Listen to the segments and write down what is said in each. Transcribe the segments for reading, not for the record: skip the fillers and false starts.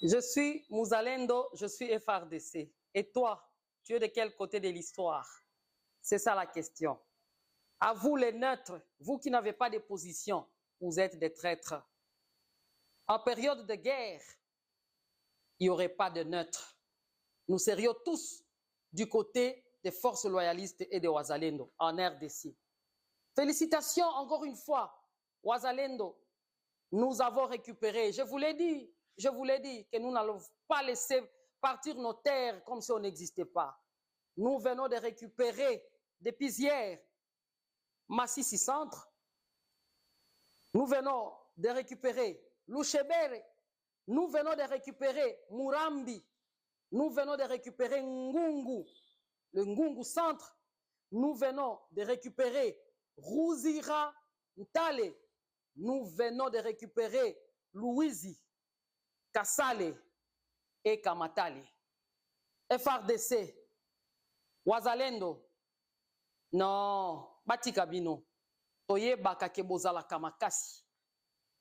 Je suis Mouzalendo, je suis FRDC. Et toi, tu es de quel côté de l'histoire? C'est ça la question. À vous les neutres, vous qui n'avez pas de position, vous êtes des traîtres. En période de guerre, il n'y aurait pas de neutres. Nous serions tous du côté des forces loyalistes et de Ouazalendo en RDC. Félicitations encore une fois, Ouazalendo. Nous avons récupéré, je vous l'ai dit que nous n'allons pas laisser partir nos terres comme si on n'existait pas. Nous venons de récupérer depuis hier Massissi Centre, nous venons de récupérer Louchebere, nous venons de récupérer Murambi, nous venons de récupérer Ngungu, le Ngungu Centre, nous venons de récupérer Rouzira Ntale, nous venons de récupérer Louisi, Kassale et Kamatale. FRDC, Ouazalendo, non, Batikabino, Toye Bakake Bozala Kamakasi.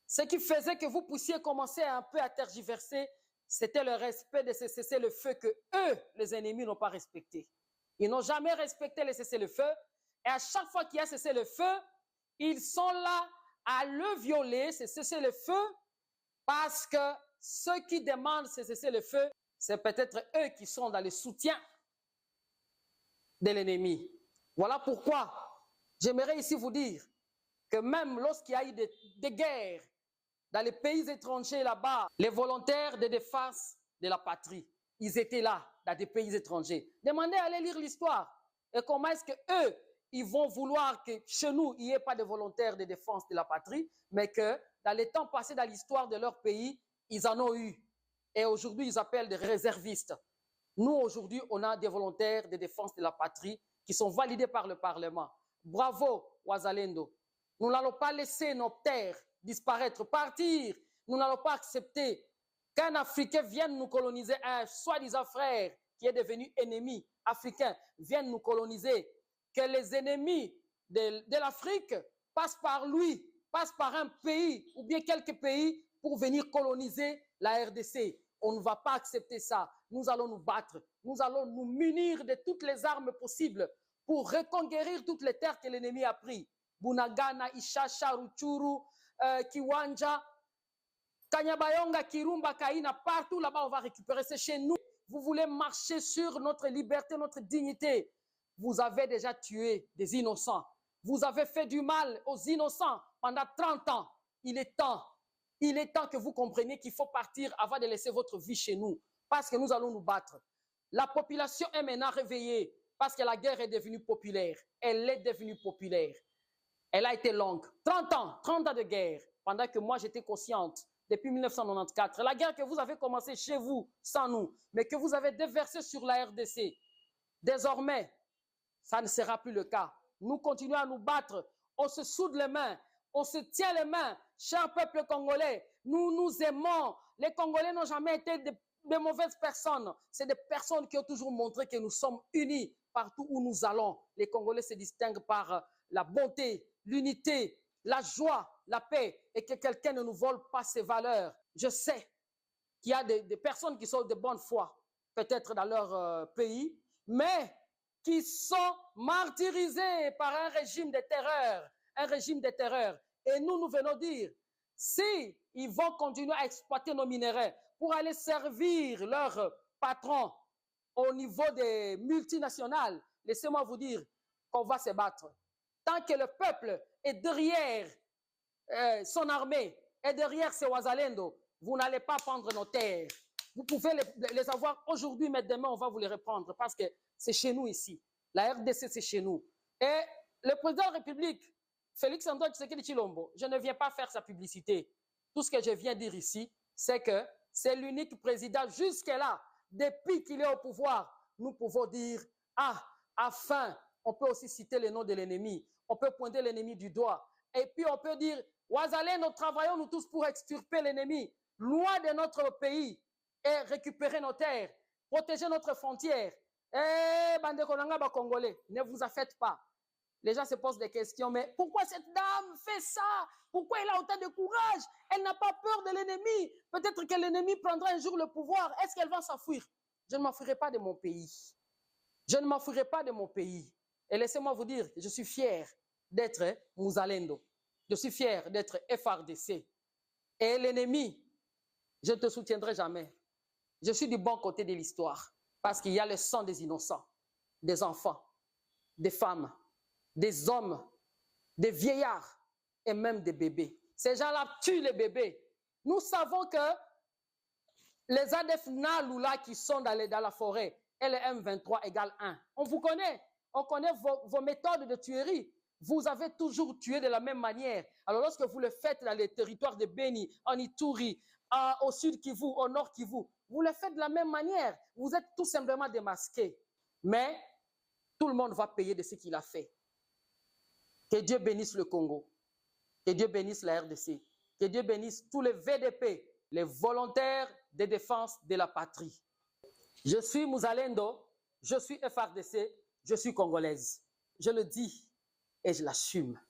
Ce qui faisait que vous puissiez commencer un peu à tergiverser, c'était le respect de ce cessez-le-feu que eux, les ennemis, n'ont pas respecté. Ils n'ont jamais respecté le cessez-le-feu. Et à chaque fois qu'il y a cessez-le-feu, ils sont là à le violer, ce cessez-le-feu, parce que ceux qui demandent ce cessez-le-feu, c'est peut-être eux qui sont dans le soutien de l'ennemi. Voilà pourquoi j'aimerais ici vous dire que même lorsqu'il y a eu des guerres dans les pays étrangers là-bas, les volontaires de défense de la patrie, ils étaient là dans des pays étrangers. Demandez à aller lire l'histoire. Et comment est-ce que eux, ils vont vouloir que chez nous, il n'y ait pas de volontaires de défense de la patrie, mais que dans les temps passés dans l'histoire de leur pays, ils en ont eu. Et aujourd'hui, ils appellent des réservistes. Nous, aujourd'hui, on a des volontaires de défense de la patrie qui sont validés par le Parlement. Bravo, Ouazalendo. Nous n'allons pas laisser nos terres disparaître, partir. Nous n'allons pas accepter qu'un Africain vienne nous coloniser, un soi-disant frère qui est devenu ennemi africain, vienne nous coloniser. Que les ennemis de l'Afrique passent par lui, passent par un pays ou bien quelques pays pour venir coloniser la RDC. On ne va pas accepter ça. Nous allons nous battre. Nous allons nous munir de toutes les armes possibles pour reconquérir toutes les terres que l'ennemi a prises. Bunagana, Ishasha, Ruchuru, Kiwanja, Kanyabayonga, Kirumba, Kaina, partout là-bas, on va récupérer. C'est chez nous. Vous voulez marcher sur notre liberté, notre dignité. Vous avez déjà tué des innocents. Vous avez fait du mal aux innocents pendant 30 ans. Il est temps que vous compreniez qu'il faut partir avant de laisser votre vie chez nous. Parce que nous allons nous battre. La population est maintenant réveillée parce que la guerre est devenue populaire. Elle est devenue populaire. Elle a été longue. 30 ans de guerre. Pendant que moi, j'étais consciente depuis 1994. La guerre que vous avez commencée chez vous, sans nous, mais que vous avez déversée sur la RDC. Désormais, ça ne sera plus le cas. Nous continuons à nous battre. On se soude les mains. On se tient les mains. Cher peuple congolais, nous nous aimons. Les Congolais n'ont jamais été de mauvaises personnes. C'est des personnes qui ont toujours montré que nous sommes unis partout où nous allons. Les Congolais se distinguent par la bonté, l'unité, la joie, la paix et que quelqu'un ne nous vole pas ces valeurs. Je sais qu'il y a des personnes qui sont de bonne foi, peut-être dans leur pays, mais qui sont martyrisés par un régime de terreur. Et nous venons dire, si ils vont continuer à exploiter nos minéraux pour aller servir leurs patrons au niveau des multinationales, laissez-moi vous dire qu'on va se battre. Tant que le peuple est derrière son armée, est derrière ses Ouazalendo, vous n'allez pas prendre nos terres. Vous pouvez les avoir aujourd'hui, mais demain, on va vous les reprendre parce que c'est chez nous ici. La RDC, c'est chez nous. Et le président de la République, Félix Antoine Tshisekedi Tshilombo, je ne viens pas faire sa publicité. Tout ce que je viens dire ici, c'est que c'est l'unique président jusque-là, depuis qu'il est au pouvoir, nous pouvons dire, enfin, on peut aussi citer le nom de l'ennemi. On peut pointer l'ennemi du doigt. Et puis on peut dire, Ouazalendo, nous travaillons nous tous pour extirper l'ennemi, loin de notre pays, et récupérer nos terres, protéger notre frontière. Eh, bande konanga ba Congolais, ne vous affaites pas. les gens se posent des questions, mais pourquoi cette dame fait ça? Pourquoi elle a autant de courage? Elle n'a pas peur de l'ennemi. Peut-être que l'ennemi prendra un jour le pouvoir. Est-ce qu'elle va s'enfuir? Je ne m'enfuirai pas de mon pays. Je ne m'enfuirai pas de mon pays. Et laissez-moi vous dire, je suis fier d'être Muzalendo. Je suis fier d'être FRDC. Et l'ennemi, je ne te soutiendrai jamais. Je suis du bon côté de l'histoire. Parce qu'il y a le sang des innocents, des enfants, des femmes, des hommes, des vieillards et même des bébés. Ces gens-là tuent les bébés. Nous savons que les ADF Naloula qui sont dans la forêt, et le M23 égale 1. On vous connaît. On connaît vos méthodes de tuerie. Vous avez toujours tué de la même manière. Alors lorsque vous le faites dans les territoires de Beni, en Ituri, au sud Kivu, au nord Kivu, vous le faites de la même manière. Vous êtes tout simplement démasqués. Mais tout le monde va payer de ce qu'il a fait. Que Dieu bénisse le Congo. Que Dieu bénisse la RDC. Que Dieu bénisse tous les VDP, les volontaires de défense de la patrie. Je suis Muzalendo, je suis FRDC, je suis congolaise. Je le dis et je l'assume.